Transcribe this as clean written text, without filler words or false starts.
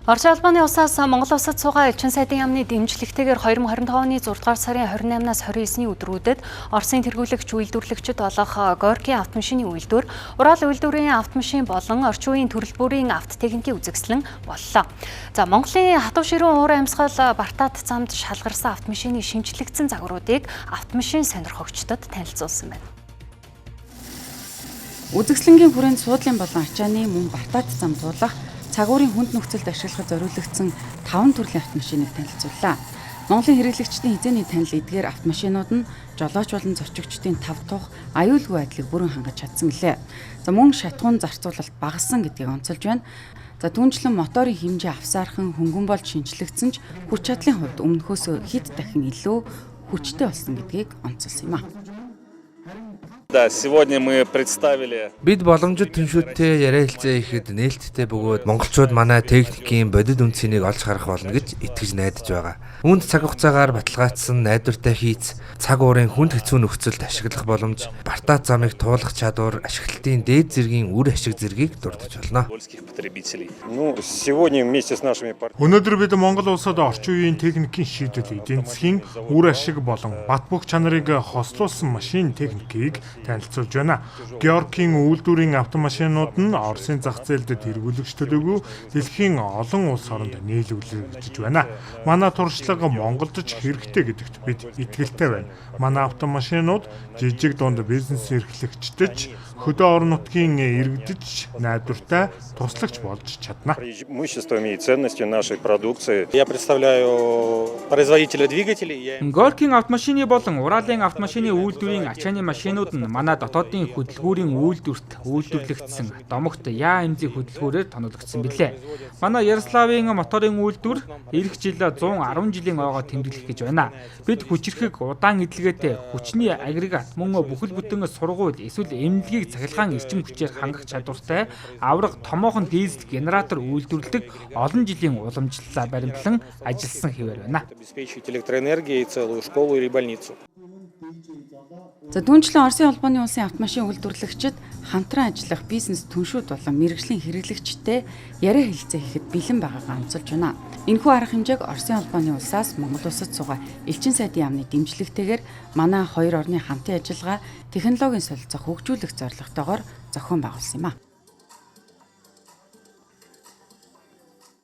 Орчин албаны улсаас Монгол улсад суугаа элчин сайдын яамны дэмжлэгтэйгээр 2025 оны 6 дугаар сарын 28-наас 29-ний өдрүүдэд Оросын тэргүүлэгч үйлдвэрлэгчид болох Gorky автомашины үйлдвэр, Урал үйлдвэрийн автомашин болон орчин үеийн төрөл бүрийн автотехникийн үзэгслэн боллоо. За Монголын хатуу ширүүн уур амьсгал Бартаад замд шалгарсан автомашины шинжлэгдсэн загваруудыг автомашин сонирхогчдод танилцуулсан байна. Үзэгслэнгийн хүрээнд суудлын болон ачааны мөн Бартаад зам дуулах цагуурын хүнд нөхцөлд ашиглахад зориулагдсан 5 төрлийн автомашиныг танилцууллаа. Монголын хэрэглэгчдийн хязгаарны танил эдгээр автомашинууд нь жолооч болон зорчигчдын тав тух аюулгүй байдлыг бүрэн хангаж чадсан гэлээ. За мөн шатхуун зарцуулалт багассан гэдгийг онцолж байна. За түүнчлэн моторын хэмжээ авсаархан хөнгөн болж шинжлэгдсэн ч хүч чадлын хувьд өмнөхөөс хэд дахин илүү хүчтэй болсон гэдгийг онцолсон юм а. Бид боломжит түншүүдтэй яриа хэлцээ ихэд нээлттэй бөгөөд монголчууд манай техникийн бодит үнцнийг олж харах болно гэж итгэж найдаж байгаа. Үүнд цаг хугацаагаар баталгаажсан найдвартай хийц, цаг уурын хүнд хэцүү нөхцөлд ашиглах боломж, Бартаад замыг туулах чадвар, ашиглалтын дээд зэргийн үр ашиг зэргийг дурдж болно. Өнөөдөр бид Монгол улсад орчин үеийн техникийн шийдэл эдийн засгийн үр ашиг болон бат бөх чанарыг хослуулсан машин техникийг танилцуулж байна. Gorky-ийн үйлдвэрийн автомашинууд нь Оросын зах зээлд тэргүүлэгч төлөөгүй дэлхийн олон улс оронд нийлүүлэгдэж байна. Манай туршлага Монголд ч хэрэгтэй гэдэгт бид итгэлтэй байна. Манай автомашинууд жижиг дунд бизнес эрхлэгчдэд хөдөө орон нутгийн иргэдэж найдвартай туслагч болж чадна. Gorky-ийн автомашины болон Уралын автомашины үйлдвэрийн ачааны машинууд нь манай дотоодын хөдөлгүүрийн үйлдвэрт үйлдвэрлэгдсэн домогт яа эмзэг хөдөлгүүрээр тоногдсон билээ. Манай Ярославын моторын үйлдвэр эх жил 110 жилийн ойгоо тэмдэглэх гэж байна. Бид хүчирхэг удаан эдлэгээтэй хүчний агрегат мөн бүхэл бүтэн сургууль эсвэл эмнэлгийг цахилгаан эрчим хүчээр хангах чадвартай авраг томоохон дизель генератор үйлдвэрлэдэг олон жилийн уламжлалаа баримтлан ажилласан хэвээр байна. За түүнчлэн Оросын албаны улсын автомашин үйлдвэрлэгчид хамтран ажиллах бизнес түншүүд болон мэргэжлийн хэрэглэгчтэй яриа хэлцээ хийхэд бэлэн байгаагаа онцолж байна. Энэхүү арга хэмжээг Оросын албаны улсаас Монгол улсад суугаа элчин сайдын яамны дэмжлэгтэйгээр манай хоёр орны хамтын ажиллагаа технологийн солилцоог хөгжүүлэх зорилготойгоор зохион байгуулсан юм а.